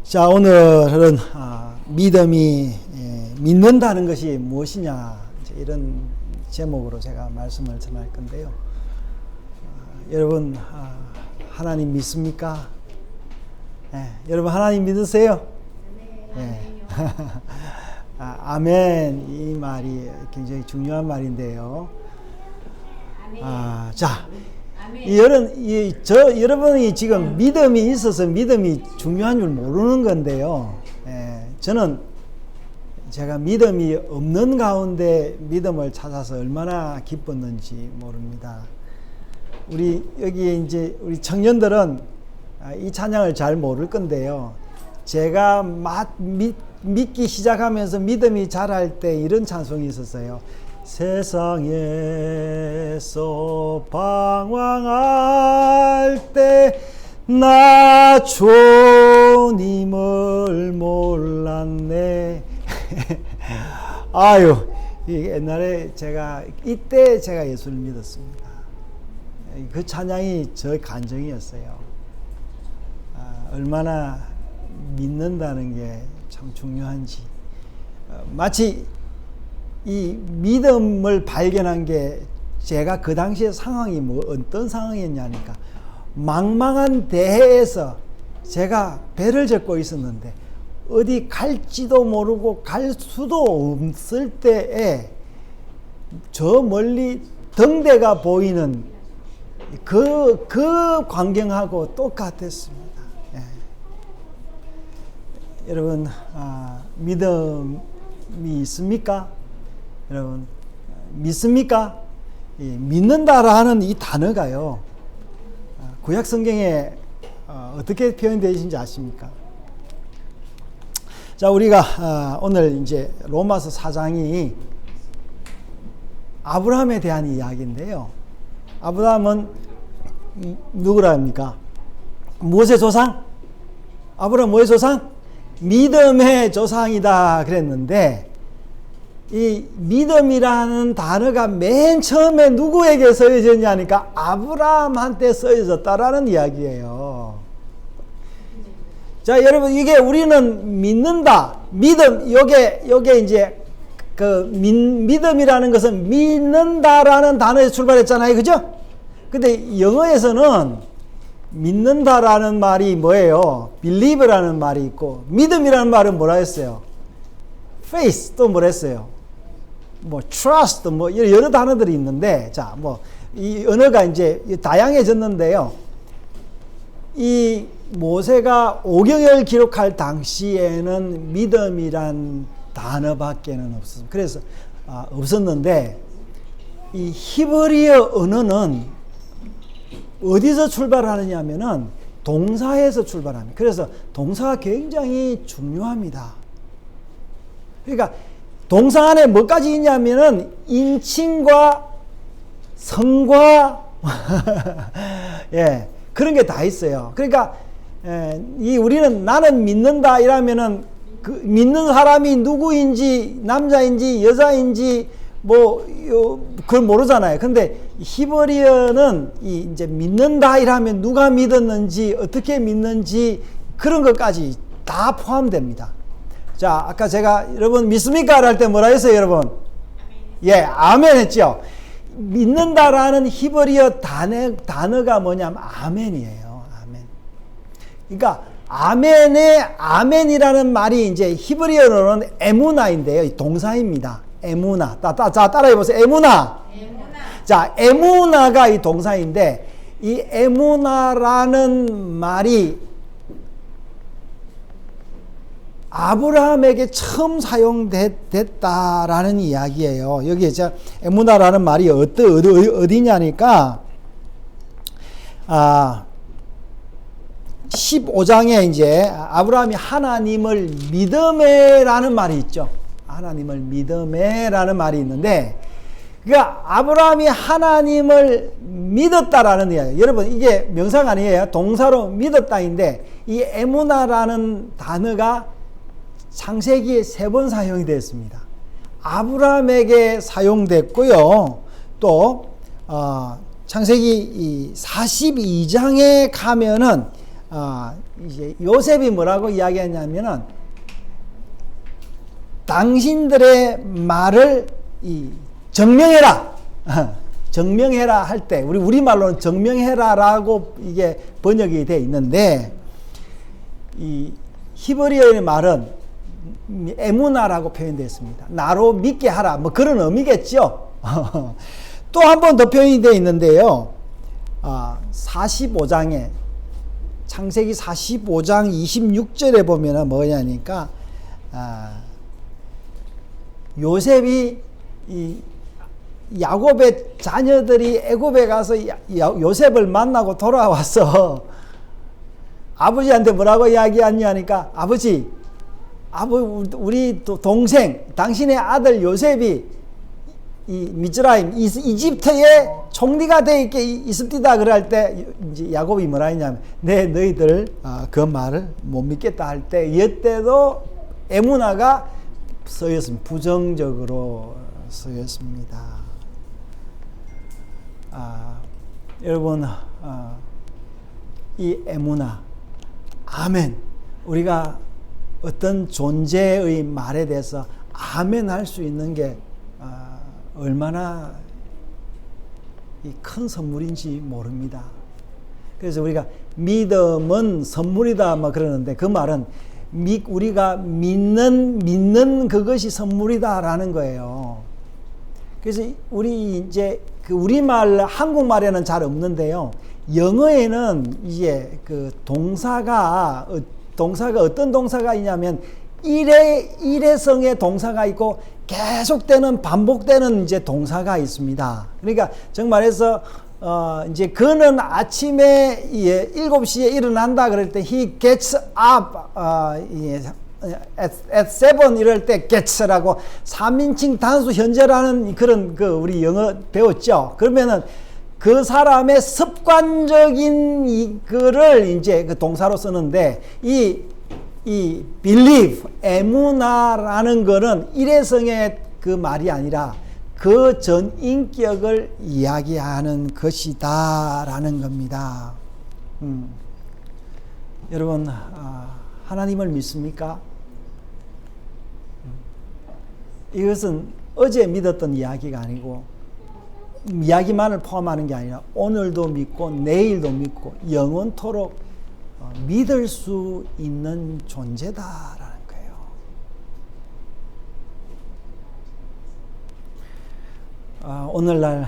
자, 오늘은 믿음이 믿는다는 것이 무엇이냐, 이런 제목으로 제가 말씀을 전할 건데요. 여러분, 하나님 믿습니까? 여러분 하나님 믿으세요? 네. 아멘. 이 말이 굉장히 중요한 말인데요. 자, 여러분이 지금 믿음이 있어서 믿음이 중요한 줄 모르는 건데요. 저는 제가 믿음이 없는 가운데 믿음을 찾아서 얼마나 기뻤는지 모릅니다. 여기 이제 우리 청년들은 이 찬양을 잘 모를 건데요. 제가 믿기 시작하면서 믿음이 자랄 때 이런 찬송이 있었어요. 세상에서 방황할 때 나 주님을 몰랐네. 아유, 옛날에 이때 제가 예수를 믿었습니다. 그 찬양이 저의 간증이었어요. 얼마나 믿는다는 게 참 중요한지. 마치 이 믿음을 발견한 게 제가 그 당시의 상황이 어떤 상황이었냐니까, 망망한 대해에서 제가 배를 젓고 있었는데 어디 갈지도 모르고 갈 수도 없을 때에 저 멀리 등대가 보이는 그 광경하고 똑같았습니다. 여러분, 믿음이 있습니까? 여러분, 믿습니까? 믿는다라는 이 단어가요, 구약 성경에 어떻게 표현되어 있는지 아십니까? 자, 우리가 오늘 이제 로마서 4장이 아브라함에 대한 이야기인데요. 아브라함은 누구라 합니까? 무엇의 조상? 아브라함 뭐의 조상? 믿음의 조상이다 그랬는데, 이 믿음이라는 단어가 맨 처음에 누구에게 써져졌냐니까 아브라함한테 써져졌다라는 이야기예요. 자, 여러분, 이게 우리는 믿는다, 믿음, 요게 이제 믿음이라는 것은 믿는다라는 단어에서 출발했잖아요, 그죠? 근데 영어에서는 믿는다라는 말이 뭐예요? believe라는 말이 있고, 믿음이라는 말은 뭐라 했어요? faith, 또 뭐라 했어요? trust, 여러 단어들이 있는데, 자, 이 언어가 이제 다양해졌는데요. 이 모세가 오경을 기록할 당시에는 믿음이란 단어밖에는 없었어요. 그래서, 없었는데, 이 히브리어 언어는 어디서 출발하느냐 하면은 동사에서 출발합니다. 그래서 동사가 굉장히 중요합니다. 그러니까 동사 안에 뭐까지 있냐면은 인칭과 성과 그런 게 다 있어요. 그러니까 우리는 나는 믿는다 이러면은 그 믿는 사람이 누구인지, 남자인지 여자인지 그걸 모르잖아요. 근데 히브리어는 이제 믿는다 이러면 누가 믿었는지, 어떻게 믿는지, 그런 것까지 다 포함됩니다. 자, 아까 제가 여러분 믿습니까? 할 때 뭐라 했어요, 여러분? 아멘 했죠? 믿는다라는 히브리어 단어가 뭐냐면 아멘이에요. 아멘. 그러니까 아멘이라는 말이 이제 히브리어로는 에무나인데요. 동사입니다. 에무나. 자, 따라해보세요. 에무나. 자, 에무나가 이 동사인데, 이 에무나라는 말이 아브라함에게 처음 사용됐다라는 이야기예요. 여기에 에무나라는 말이 어디냐니까, 15장에 이제 아브라함이 하나님을 믿음에라는 말이 있죠. 하나님을 믿음에라는 말이 있는데, 그러니까 아브라함이 하나님을 믿었다라는 이야기예요. 여러분, 이게 명사가 아니에요. 동사로 믿었다인데, 이 에무나라는 단어가 창세기에 3번 사용이 됐습니다. 아브라함에게 사용됐고요. 또 창세기 42장에 가면은 이제 요셉이 뭐라고 이야기했냐면은 당신들의 말을 정명해라. 정명해라 할 때, 우리말로는 정명해라라고 이게 번역이 되어 있는데, 이 히브리어의 말은 에무나라고 표현되어 있습니다. 나로 믿게 하라. 뭐 그런 의미겠죠. 또 한 번 더 표현이 되어 있는데요. 45장에, 창세기 45장 26절에 보면은 뭐냐니까, 요셉이 야곱의 자녀들이 애굽에 가서 요셉을 만나고 돌아와서 아버지한테 뭐라고 이야기하냐니까, 아버지, 우리 동생, 당신의 아들 요셉이 이 미즈라임, 이집트의 총리가 되어 있게 있습니다. 그럴 때 이제 야곱이 뭐라 했냐면, 너희들 그 말을 못 믿겠다 할 때, 이때도 에무나가 쓰였습니다. 부정적으로 쓰였습니다. 여러분, 이 에무나, 아멘. 우리가 어떤 존재의 말에 대해서 아멘 할 수 있는 게 얼마나 큰 선물인지 모릅니다. 그래서 우리가 믿음은 선물이다 뭐 그러는데, 그 말은 우리가 믿는 그것이 선물이다라는 거예요. 그래서 우리 이제 우리말, 한국말에는 잘 없는데요. 영어에는 이제 그 동사가 어떤 동사가 있냐면 일회성의 동사가 있고 계속되는 반복되는 이제 동사가 있습니다. 그러니까 정말해서 이제 그는 아침에 7시에 일어난다 그럴 때 he gets up at 7 이럴 때 gets라고 3인칭 단수 현재라는 그런 우리 영어 배웠죠. 그러면은 그 사람의 습관적인 이거를 이제 그 동사로 쓰는데, 이 believe, 에무나라는 거는 일회성의 그 말이 아니라 그 전 인격을 이야기하는 것이다라는 겁니다. 여러분, 하나님을 믿습니까? 이것은 어제 믿었던 이야기가 아니고, 이야기만을 포함하는 게 아니라 오늘도 믿고 내일도 믿고 영원토록 믿을 수 있는 존재다라는 거예요. 오늘날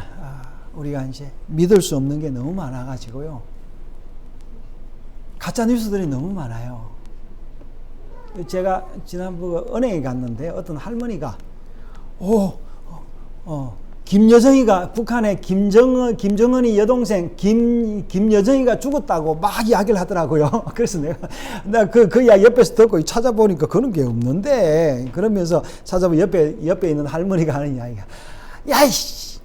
우리가 이제 믿을 수 없는 게 너무 많아가지고요. 가짜 뉴스들이 너무 많아요. 제가 지난번 은행에 갔는데 어떤 할머니가 김여정이가, 북한의 김정은이 여동생 김여정이가 죽었다고 막 이야기를 하더라고요. 그래서 나 그 이야기 옆에서 듣고 찾아보니까 그런 게 없는데, 그러면서 찾아보면 옆에 있는 할머니가 하는 이야기가, 야이씨,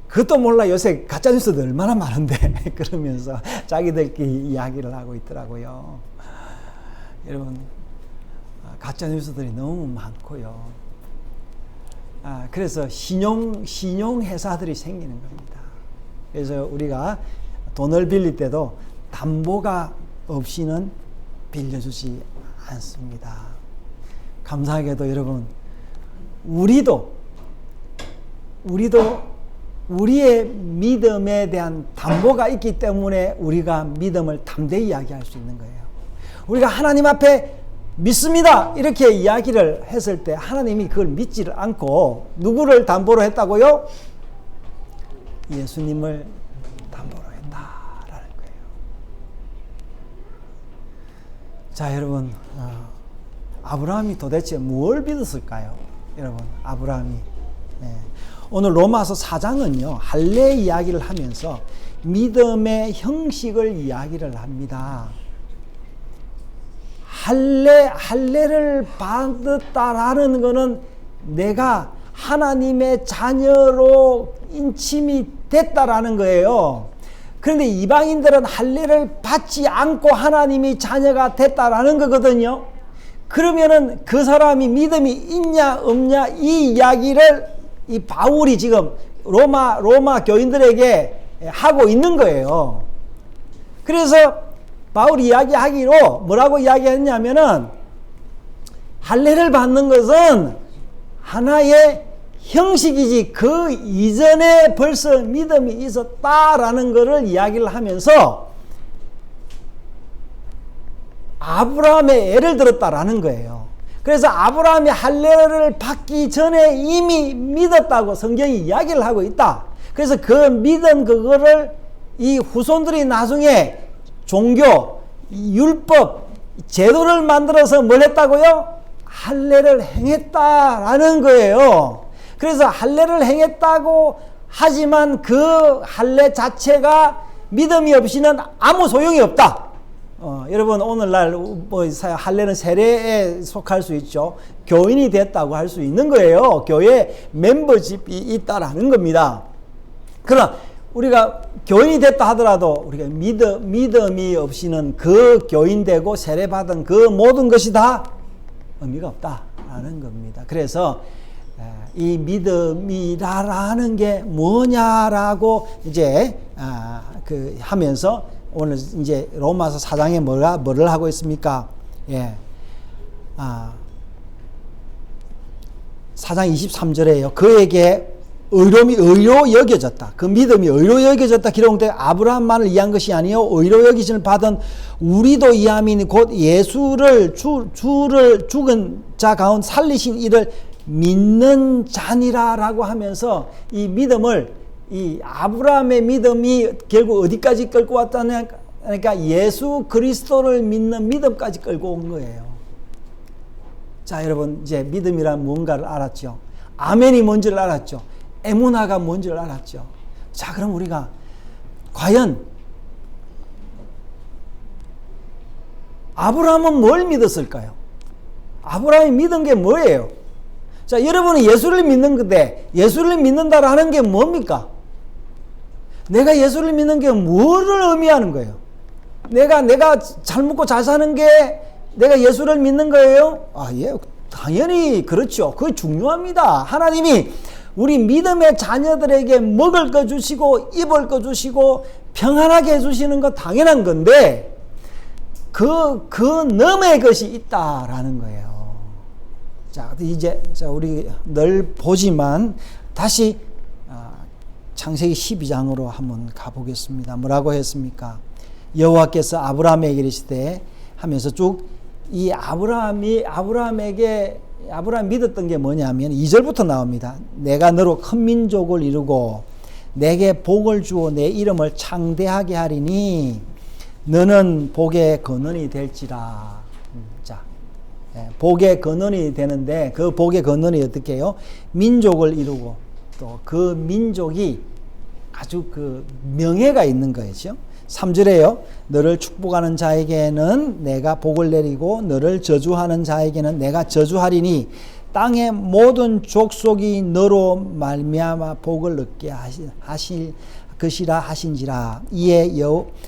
그것도 몰라. 요새 가짜뉴스도 얼마나 많은데. 그러면서 자기들끼리 이야기를 하고 있더라고요. 여러분, 가짜뉴스들이 너무 많고요. 그래서 신용회사들이 생기는 겁니다. 그래서 우리가 돈을 빌릴 때도 담보가 없이는 빌려주지 않습니다. 감사하게도 여러분, 우리도 우리의 믿음에 대한 담보가 있기 때문에 우리가 믿음을 담대히 이야기할 수 있는 거예요. 우리가 하나님 앞에 믿습니다 이렇게 이야기를 했을 때 하나님이 그걸 믿지를 않고 누구를 담보로 했다고요? 예수님을 담보로 했다라는 거예요. 자, 여러분, 아브라함이 도대체 뭘 믿었을까요? 여러분, 아브라함이 오늘 로마서 4장은요 할례 이야기를 하면서 믿음의 형식을 이야기를 합니다. 할례를 받았다라는 것은 내가 하나님의 자녀로 인침이 됐다라는 거예요. 그런데 이방인들은 할례를 받지 않고 하나님이 자녀가 됐다라는 거거든요. 그러면은 그 사람이 믿음이 있냐 없냐 이 이야기를 이 바울이 지금 로마 교인들에게 하고 있는 거예요. 그래서 바울이 이야기하기로 뭐라고 이야기했냐면은 할례를 받는 것은 하나의 형식이지 그 이전에 벌써 믿음이 있었다라는 것을 이야기를 하면서 아브라함의 애를 들었다라는 거예요. 그래서 아브라함이 할례를 받기 전에 이미 믿었다고 성경이 이야기를 하고 있다. 그래서 그 믿은 그거를 이 후손들이 나중에 종교, 율법, 제도를 만들어서 뭘 했다고요? 할례를 행했다라는 거예요. 그래서 할례를 행했다고 하지만 그 할례 자체가 믿음이 없이는 아무 소용이 없다. 여러분 오늘날 뭐 할례는 세례에 속할 수 있죠. 교인이 됐다고 할 수 있는 거예요. 교회 멤버십이 있다라는 겁니다. 그러나 우리가 교인이 됐다 하더라도 우리가 믿음이 없이는 그 교인 되고 세례받은 그 모든 것이 다 의미가 없다라는 겁니다. 그래서 이 믿음이라는 게 뭐냐라고 이제 하면서 오늘 이제 로마서 4장에 뭐를 하고 있습니까? 4장 23절에요. 그에게 의로 여겨졌다. 그 믿음이 의로 여겨졌다 기록돼 아브라함만을 위한 것이 아니요 의로 여기심을 받은 우리도 이함이니 곧 예수를 주를 죽은 자 가운데 살리신 이를 믿는 자니라라고 하면서 이 믿음을 이 아브라함의 믿음이 결국 어디까지 끌고 왔다냐 그러니까 예수 그리스도를 믿는 믿음까지 끌고 온 거예요. 자 여러분 이제 믿음이란 뭔가를 알았죠. 아멘이 뭔지를 알았죠. 에무나가 뭔지를 알았죠. 자 그럼 우리가 과연 아브라함은 뭘 믿었을까요? 아브라함이 믿은 게 뭐예요? 자 여러분은 예수를 믿는 건데 예수를 믿는다라는 게 뭡니까? 내가 예수를 믿는 게 뭐를 의미하는 거예요? 내가 잘 먹고 잘 사는 게 내가 예수를 믿는 거예요? 예, 당연히 그렇죠. 그게 중요합니다. 하나님이 우리 믿음의 자녀들에게 먹을 거 주시고 입을 거 주시고 평안하게 해주시는 거 당연한 건데 그 넘의 것이 있다라는 거예요. 자, 이제 우리 늘 보지만 다시 창세기 12장으로 한번 가보겠습니다. 뭐라고 했습니까? 여호와께서 아브라함에게 이르시되 하면서 쭉 이 아브라함이 믿었던 게 뭐냐면 2절부터 나옵니다. 내가 너로 큰 민족을 이루고 내게 복을 주어 내 이름을 창대하게 하리니 너는 복의 근원이 될지라. 자, 복의 근원이 되는데 그 복의 근원이 어떻게 해요? 민족을 이루고 또 그 민족이 아주 그 명예가 있는 거죠. 3절에요. 너를 축복하는 자에게는 내가 복을 내리고 너를 저주하는 자에게는 내가 저주하리니 땅의 모든 족속이 너로 말미암아 복을 얻게 하실 것이라 하신지라. 이에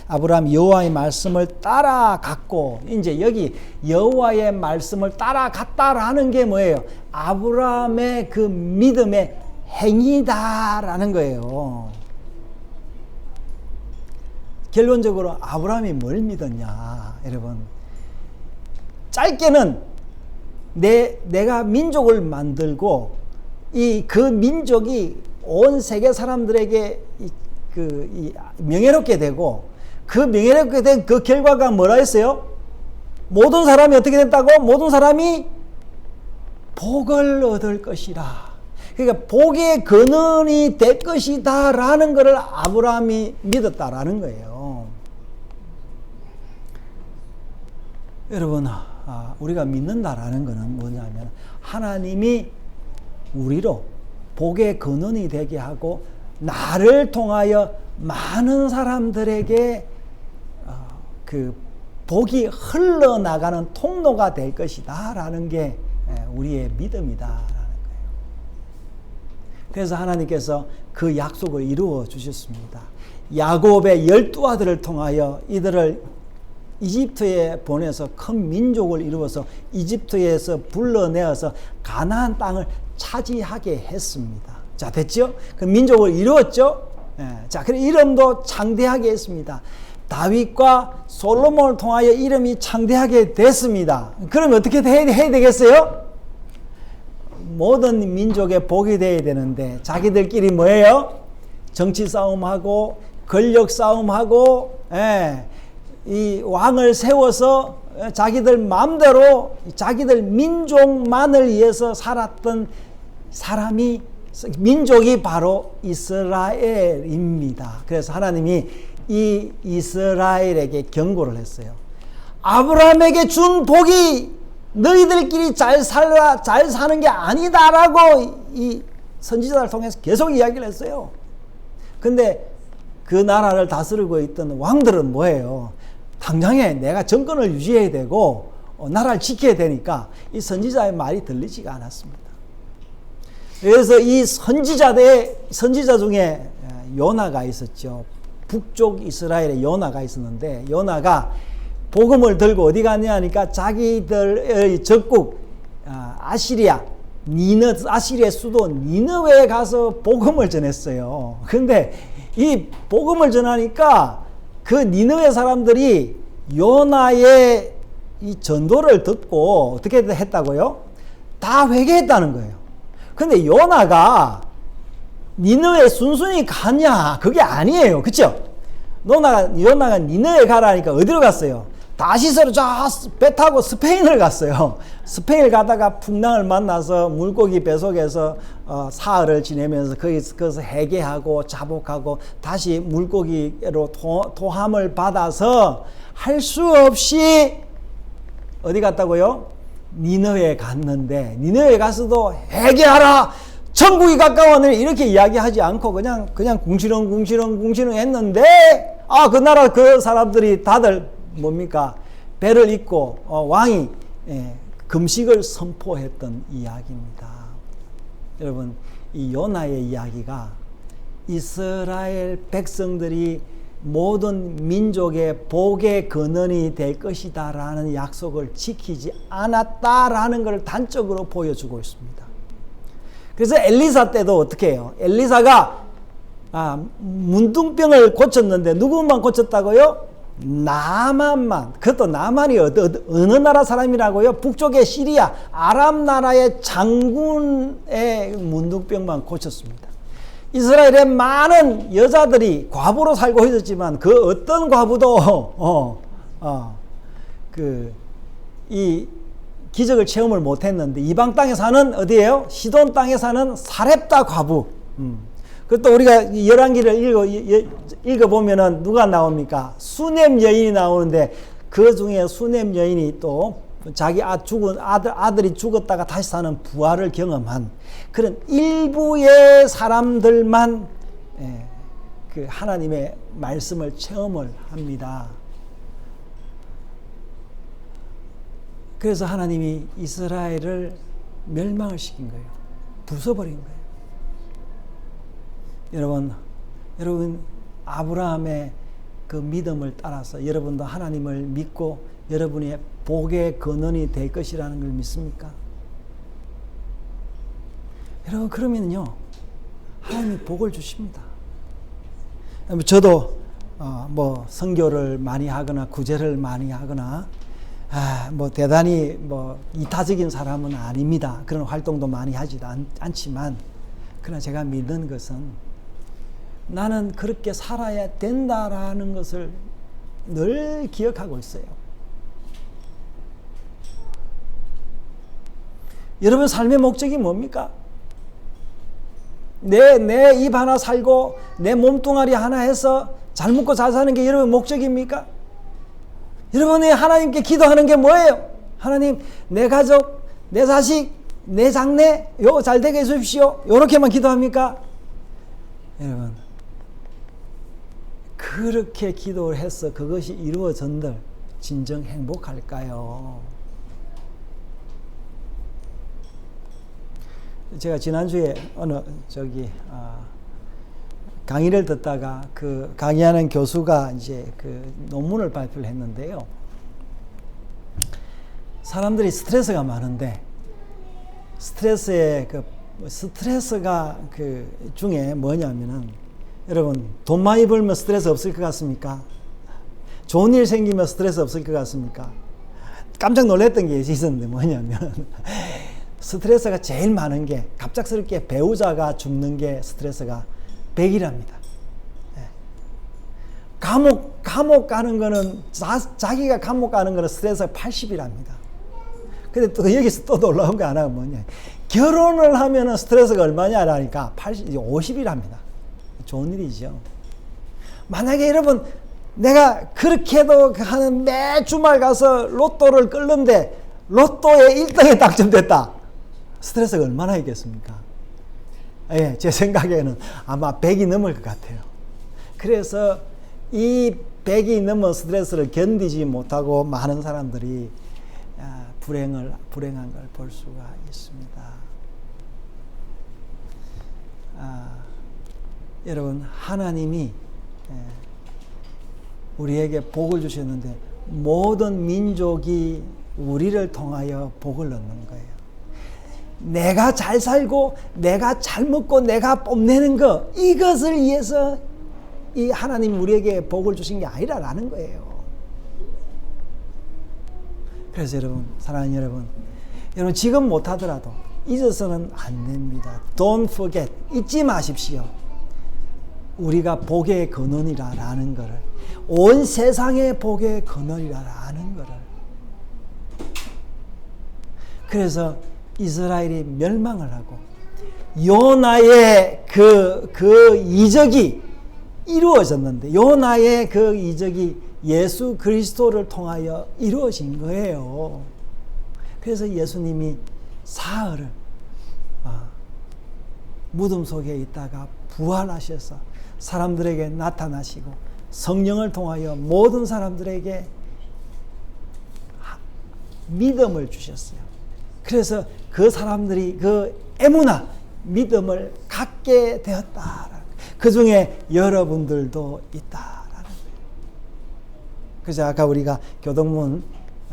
아브라함 여호와의 말씀을 따라갔고 이제 여기 여호와의 말씀을 따라갔다라는 게 뭐예요? 아브라함의 그 믿음의 행위다라는 거예요. 결론적으로 아브라함이 뭘 믿었냐, 여러분. 짧게는 내가 민족을 만들고 그 민족이 온 세계 사람들에게 명예롭게 되고 그 명예롭게 된 그 결과가 뭐라 했어요? 모든 사람이 어떻게 됐다고? 모든 사람이 복을 얻을 것이라. 그러니까 복의 근원이 될 것이다 라는 것을 아브라함이 믿었다라는 거예요. 여러분, 우리가 믿는다라는 것은 뭐냐면 하나님이 우리로 복의 근원이 되게 하고 나를 통하여 많은 사람들에게 그 복이 흘러나가는 통로가 될 것이다 라는 게 우리의 믿음이다 라는 거예요. 그래서 하나님께서 그 약속을 이루어 주셨습니다. 야곱의 12아들을 통하여 이들을 이집트에 보내서 큰 민족을 이루어서 이집트에서 불러내어서 가나안 땅을 차지하게 했습니다. 자, 됐죠? 그 민족을 이루었죠? 자, 그 이름도 창대하게 했습니다. 다윗과 솔로몬을 통하여 이름이 창대하게 됐습니다. 그러면 어떻게 해야 되겠어요? 모든 민족의 복이 되어야 되는데 자기들끼리 뭐예요? 정치 싸움하고 권력 싸움하고 이 왕을 세워서 자기들 마음대로 자기들 민족만을 위해서 살았던 사람이 민족이 바로 이스라엘입니다. 그래서 하나님이 이 이스라엘에게 경고를 했어요. 아브라함에게 준 복이 너희들끼리 잘 사는 게 아니다라고 이 선지자를 통해서 계속 이야기를 했어요. 근데 그 나라를 다스리고 있던 왕들은 뭐예요? 당장에 내가 정권을 유지해야 되고 나라를 지켜야 되니까 이 선지자의 말이 들리지가 않았습니다. 그래서 이 선지자 중에 요나가 있었죠. 북쪽 이스라엘에 요나가 있었는데 요나가 복음을 들고 어디 갔냐니까 자기들의 적국 아시리아의 수도 니느웨에 가서 복음을 전했어요. 근데 이 복음을 전하니까 그 니느웨 사람들이 요나의 이 전도를 듣고 어떻게 했다고요? 다 회개했다는 거예요. 근데 요나가 니느웨 순순히 갔냐? 그게 아니에요. 그쵸? 요나가 니느웨 가라니까 어디로 갔어요? 다시스로 배 타고 스페인을 갔어요. 스페인을 가다가 풍랑을 만나서 물고기 배속에서 사흘을 지내면서 거기서 회개하고 자복하고 다시 물고기로 토함을 받아서 할 수 없이 어디 갔다고요? 니느웨에 갔는데 니느웨에 가서도 회개하라! 천국이 가까웠느니 이렇게 이야기하지 않고 그냥 궁시렁 했는데 그 나라 그 사람들이 다들 뭡니까? 배를 잇고 왕이 금식을 선포했던 이야기입니다. 여러분, 이 요나의 이야기가 이스라엘 백성들이 모든 민족의 복의 근원이 될 것이다 라는 약속을 지키지 않았다라는 것을 단적으로 보여주고 있습니다. 그래서 엘리사 때도 어떻게 해요? 엘리사가 문둥병을 고쳤는데 누구만 고쳤다고요? 나만만. 그것도 나만이 어느 나라 사람이라고요? 북쪽의 시리아 아람 나라의 장군의 문둥병만 고쳤습니다. 이스라엘의 많은 여자들이 과부로 살고 있었지만 그 어떤 과부도 이 기적을 체험을 못했는데 이방 땅에 사는 어디예요? 시돈 땅에 사는 사렙다 과부. 그것도 우리가 열왕기를 읽어보면은 누가 나옵니까? 수넴 여인이 나오는데 그 중에 수넴 여인이 또 자기 죽은 아들이 죽었다가 다시 사는 부활을 경험한 그런 일부의 사람들만 그 하나님의 말씀을 체험을 합니다. 그래서 하나님이 이스라엘을 멸망을 시킨 거예요. 부숴버린 거예요. 여러분 아브라함의 그 믿음을 따라서 여러분도 하나님을 믿고 여러분의 복의 근원이 될 것이라는 걸 믿습니까? 여러분 그러면요 하나님이 복을 주십니다. 저도 뭐 선교를 많이 하거나 구제를 많이 하거나 뭐 대단히 뭐 이타적인 사람은 아닙니다. 그런 활동도 많이 하지도 않지만 그러나 제가 믿는 것은 나는 그렇게 살아야 된다라는 것을 늘 기억하고 있어요. 여러분 삶의 목적이 뭡니까? 내 입 하나 살고 내 몸뚱아리 하나 해서 잘 먹고 잘 사는 게 여러분 목적입니까? 여러분이 하나님께 기도하는 게 뭐예요? 하나님, 내 가족, 내 자식, 내 장래 요거 잘 되게 해주십시오. 요렇게만 기도합니까? 여러분 그렇게 기도를 해서 그것이 이루어진들 진정 행복할까요? 제가 지난주에 강의를 듣다가 그 강의하는 교수가 이제 그 논문을 발표를 했는데요. 사람들이 스트레스가 많은데 스트레스가 중에 뭐냐면은 여러분 돈 많이 벌면 스트레스 없을 것 같습니까? 좋은 일 생기면 스트레스 없을 것 같습니까? 깜짝 놀랐던 게 있었는데 뭐냐면 스트레스가 제일 많은 게 갑작스럽게 배우자가 죽는 게 스트레스가 100이랍니다. 감옥 가는 거는 자기가 감옥 가는 거는 스트레스가 80이랍니다. 근데 또 여기서 또 놀라운 거 하나가 뭐냐, 결혼을 하면은 스트레스가 얼마냐라니까 50이랍니다. 좋은 일이죠. 만약에 여러분 내가 그렇게도 하는 매 주말 가서 로또를 끌는데 로또에 1등에 당첨됐다. 스트레스가 얼마나 있겠습니까? 예, 제 생각에는 아마 100이 넘을 것 같아요. 그래서 이 100이 넘은 스트레스를 견디지 못하고 많은 사람들이 불행한 걸 볼 수가 있습니다. 여러분, 하나님이 우리에게 복을 주셨는데 모든 민족이 우리를 통하여 복을 얻는 거예요. 내가 잘 살고 내가 잘 먹고 내가 뽐내는 것, 이것을 위해서 이 하나님 우리에게 복을 주신 게 아니라라는 거예요. 그래서 여러분, 사랑하는 여러분 지금 못하더라도 잊어서는 안 됩니다. Don't forget. 잊지 마십시오. 우리가 복의 근원이라는 것을, 온 세상의 복의 근원이라는 것을. 그래서 이스라엘이 멸망을 하고 요나의 그 이적이 이루어졌는데, 요나의 그 이적이 예수 그리스도를 통하여 이루어진 거예요. 그래서 예수님이 사흘을 무덤 속에 있다가 부활하셔서 사람들에게 나타나시고 성령을 통하여 모든 사람들에게 믿음을 주셨어요. 그래서 그 사람들이 그 에무나, 믿음을 갖게 되었다. 그 중에 여러분들도 있다라는 거예요. 그래서 아까 우리가 교동문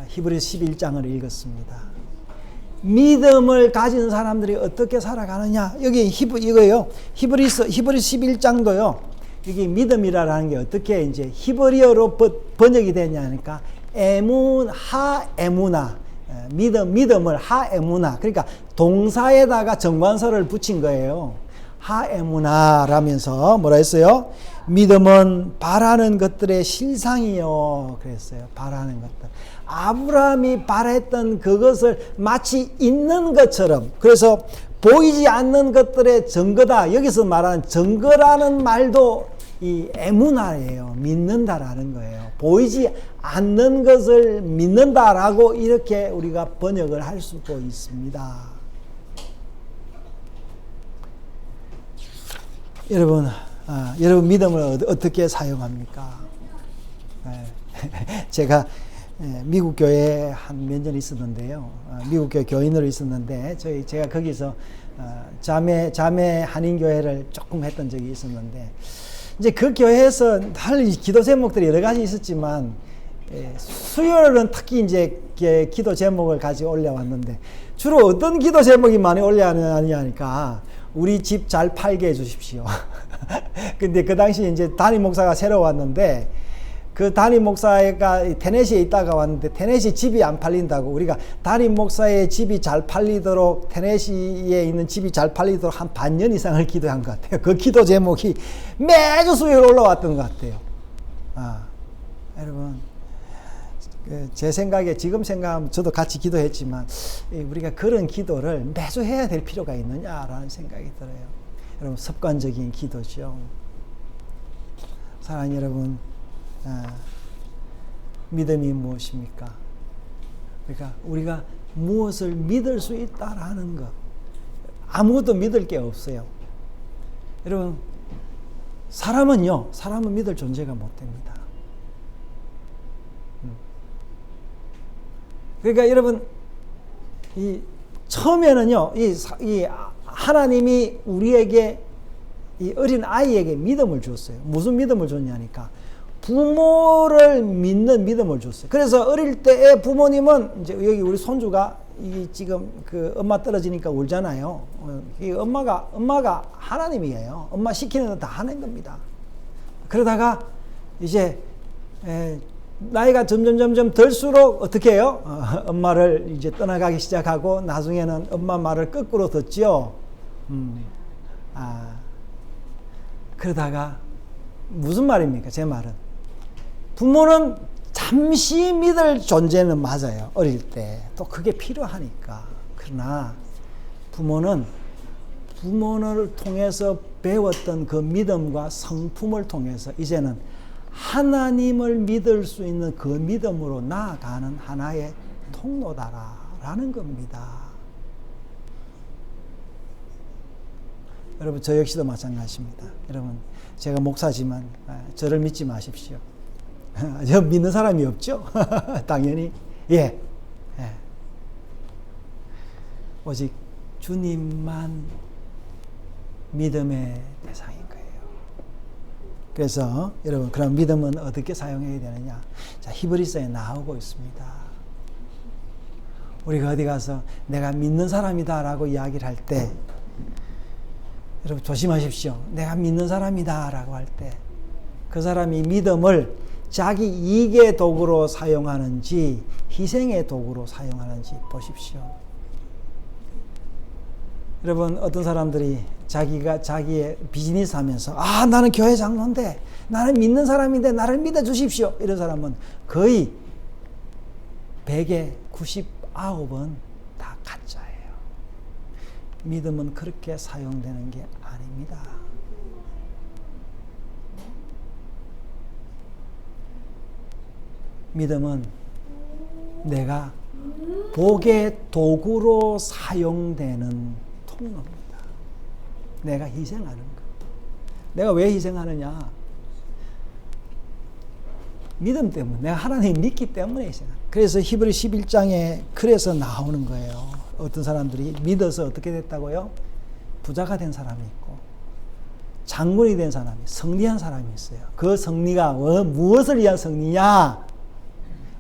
히브리서 11장을 읽었습니다. 믿음을 가진 사람들이 어떻게 살아가느냐. 여기 이거요. 히브리서 11장도요. 여기 믿음이라는 게 어떻게 이제 히브리어로 번역이 되냐니까 하에무나. 믿음을 하에무나. 그러니까 동사에다가 정관사를 붙인 거예요. 하에무나라면서 뭐라 했어요? 믿음은 바라는 것들의 실상이요. 그랬어요. 바라는 것들. 아브라함이 바랬던 그것을 마치 있는 것처럼, 그래서 보이지 않는 것들의 증거다. 여기서 말하는 증거라는 말도 이 에무나예요. 믿는다라는 거예요. 보이지 않는 것을 믿는다라고 이렇게 우리가 번역을 할 수도 있습니다. 여러분, 여러분 믿음을 어떻게 사용합니까? 제가 미국 교회에 한 몇 년 있었는데요. 미국 교회 교인으로 있었는데 제가 거기서 자매 한인교회를 조금 했던 적이 있었는데, 이제 그 교회에서 할 기도 제목들이 여러 가지 있었지만 수요일은 특히 이제 기도 제목을 가지고 올려왔는데, 주로 어떤 기도 제목이 많이 올려왔느냐니까 우리 집 잘 팔게 해주십시오. 근데 그 당시 이제 담임 목사가 새로 왔는데, 그 담임 목사가 테네시에 있다가 왔는데 테네시 집이 안 팔린다고, 우리가 담임 목사의 집이 잘 팔리도록, 테네시에 있는 집이 잘 팔리도록 한 반년 이상을 기도한 것 같아요. 그 기도 제목이 매주 수요일 올라왔던 것 같아요. 여러분, 제 생각에, 지금 생각하면 저도 같이 기도했지만 우리가 그런 기도를 매주 해야 될 필요가 있느냐라는 생각이 들어요. 여러분, 습관적인 기도죠. 사랑하는 여러분, 믿음이 무엇입니까? 그러니까 우리가 무엇을 믿을 수 있다라는 것. 아무것도 믿을 게 없어요. 여러분, 사람은 믿을 존재가 못 됩니다. 그러니까 여러분, 처음에는요, 이 하나님이 우리에게, 이 어린 아이에게 믿음을 줬어요. 무슨 믿음을 줬냐니까 부모를 믿는 믿음을 줬어요. 그래서 어릴 때의 부모님은, 이제 여기 우리 손주가 지금 그 엄마 떨어지니까 울잖아요. 이 엄마가 하나님이에요. 엄마 시키는 거 다 하는 겁니다. 그러다가 이제 나이가 점점 들수록 어떻게 해요? 엄마를 이제 떠나가기 시작하고 나중에는 엄마 말을 거꾸로 듣죠. 그러다가 무슨 말입니까? 제 말은 부모는 잠시 믿을 존재는 맞아요. 어릴 때 또 그게 필요하니까. 그러나 부모를 통해서 배웠던 그 믿음과 성품을 통해서 이제는 하나님을 믿을 수 있는 그 믿음으로 나아가는 하나의 통로다라는 겁니다. 여러분, 저 역시도 마찬가지입니다. 여러분, 제가 목사지만 저를 믿지 마십시오. 저 믿는 사람이 없죠? 당연히. 예. 오직 주님만 믿음의 대상인 거예요. 그래서 여러분, 그럼 믿음은 어떻게 사용해야 되느냐? 자, 히브리서에 나오고 있습니다. 우리가 어디 가서 내가 믿는 사람이다 라고 이야기를 할 때, 여러분 조심하십시오. 내가 믿는 사람이다 라고 할 때 그 사람이 믿음을 자기 이익의 도구로 사용하는지 희생의 도구로 사용하는지 보십시오. 여러분, 어떤 사람들이 자기의 비즈니스 하면서 나는 교회 장로인데 나는 믿는 사람인데 나를 믿어주십시오. 이런 사람은 거의 100에 99은 다 가짜예요. 믿음은 그렇게 사용되는 게 아닙니다. 믿음은 내가 복의 도구로 사용되는 통로입니다. 내가 희생하는 것. 내가 왜 희생하느냐? 믿음 때문에. 내가 하나님 믿기 때문에 희생하는 거예요. 그래서 히브리 11장에 그래서 나오는 거예요. 어떤 사람들이 믿어서 어떻게 됐다고요? 부자가 된 사람이 있고 장군이 된 사람이, 승리한 사람이 있어요. 그 승리가 무엇을 위한 승리냐?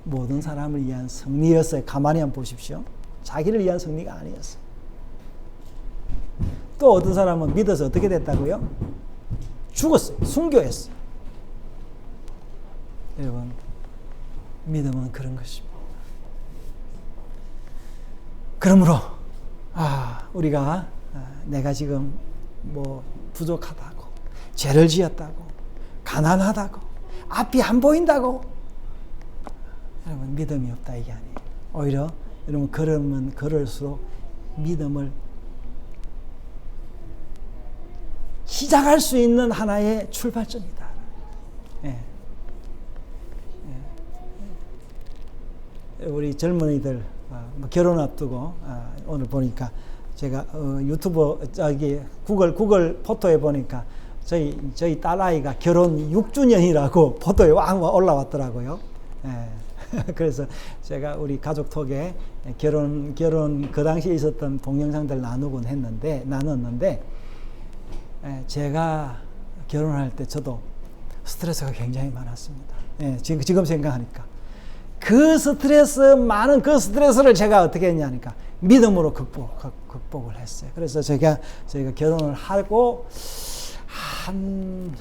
모든 사람을 위한 승리였어요. 가만히 한번 보십시오. 자기를 위한 승리가 아니었어요. 또 어떤 사람은 믿어서 어떻게 됐다고요? 죽었어요. 순교했어요. 여러분, 믿음은 그런 것입니다. 그러므로 우리가 내가 지금 뭐 부족하다고, 죄를 지었다고, 가난하다고, 앞이 안 보인다고, 여러분 믿음이 없다 이게 아니에요. 오히려 여러분 걸으면 걸을수록 믿음을 시작할 수 있는 하나의 출발점이다. 우리 젊은이들 결혼 앞두고 오늘 보니까 제가 유튜브 구글 포토에 보니까 저희 딸아이가 결혼 6주년이라고 포토에 올라왔더라고요. 그래서 제가 우리 가족톡에 결혼 그 당시에 있었던 동영상들 나눴는데 제가 결혼할 때 저도 스트레스가 굉장히 많았습니다. 지금 생각하니까 많은 그 스트레스를 제가 어떻게 했냐니까 믿음으로 극복을 했어요. 그래서 저희가 결혼을 하고 한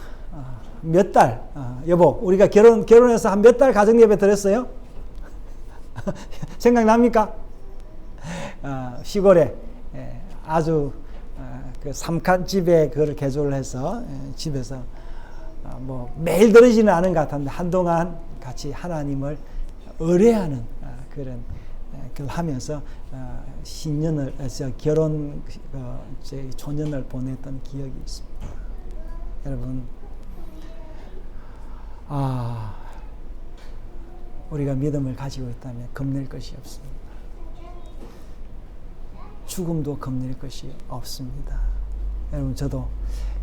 몇 달, 여보, 우리가 결혼해서 한 몇 달 가정예배 드렸어요? 생각납니까? 시골에 아주 그 삼칸집에 그걸 개조를 해서 집에서 뭐 매일 드리지는 않은 것 같았는데 한동안 같이 하나님을 의뢰하는 그런 그걸 하면서 신년을 결혼 초년을 보냈던 기억이 있습니다. 여러분, 우리가 믿음을 가지고 있다면 겁낼 것이 없습니다. 죽음도 겁낼 것이 없습니다. 여러분, 저도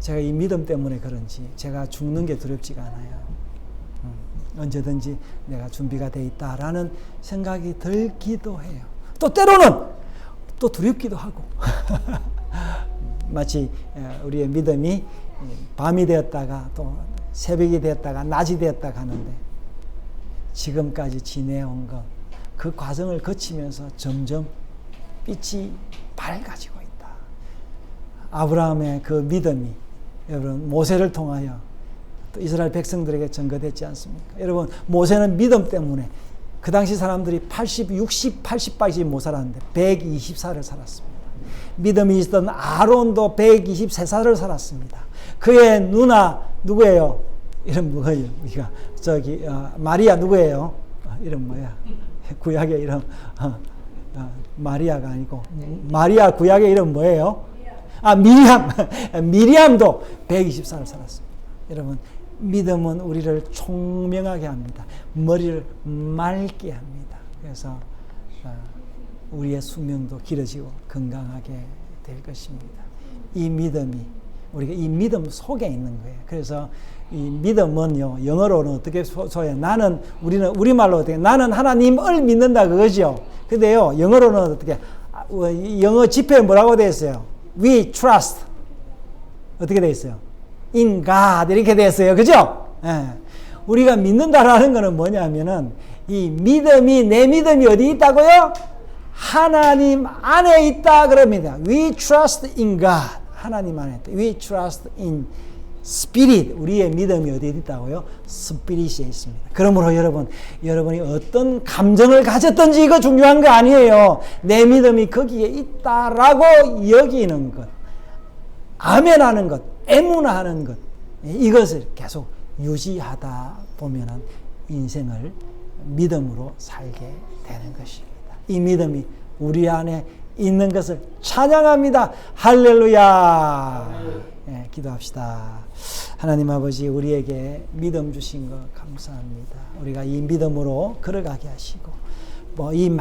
제가 이 믿음 때문에 그런지 제가 죽는 게 두렵지가 않아요. 언제든지 내가 준비가 돼 있다라는 생각이 들기도 해요. 또 때로는 또 두렵기도 하고 마치 우리의 믿음이 밤이 되었다가 또 새벽이 되었다가 낮이 되었다가 하는데 지금까지 지내온 것, 그 과정을 거치면서 점점 빛이 밝아지고 있다. 아브라함의 그 믿음이 여러분 모세를 통하여 또 이스라엘 백성들에게 전거됐지 않습니까? 여러분, 모세는 믿음 때문에 그 당시 사람들이 80밖에 못 살았는데 124를 살았습니다. 믿음이 있었던 아론도 123살을 살았습니다. 그의 누나 누구예요? 이름 뭐예요? 우리가 마리아 누구예요? 이름 뭐야? 구약의 이름 마리아가 아니고 마리아 구약의 이름 뭐예요? 미리암도 124를 살았습니다. 여러분, 믿음은 우리를 총명하게 합니다. 머리를 맑게 합니다. 그래서 우리의 수명도 길어지고 건강하게 될 것입니다. 이 믿음이 우리가 이 믿음 속에 있는 거예요. 그래서 이 믿음은요, 영어로는 어떻게 소개해요? 우리는 우리말로 어떻게, 나는 하나님을 믿는다 그거죠. 근데요, 영어로는 어떻게, 영어 지표에 뭐라고 되어 있어요? We trust. 어떻게 되어 있어요? In God. 이렇게 되어 있어요. 그죠? 예. 우리가 믿는다라는 거는 뭐냐면은, 이 믿음이, 내 믿음이 어디 있다고요? 하나님 안에 있다 그럽니다. We trust in God. 하나님 안에 있다. We trust in Spirit. 우리의 믿음이 어디에 있다고요? 스피릿에 있습니다. 그러므로 여러분이 어떤 감정을 가졌든지 이거 중요한 거 아니에요. 내 믿음이 거기에 있다라고 여기는 것, 아멘하는 것, 에무나하는 것, 이것을 계속 유지하다 보면은 인생을 믿음으로 살게 되는 것입니다. 이 믿음이 우리 안에 있는 것을 찬양합니다. 할렐루야. 네, 기도합시다. 하나님 아버지, 우리에게 믿음 주신 것 감사합니다. 우리가 이 믿음으로 걸어가게 하시고, 이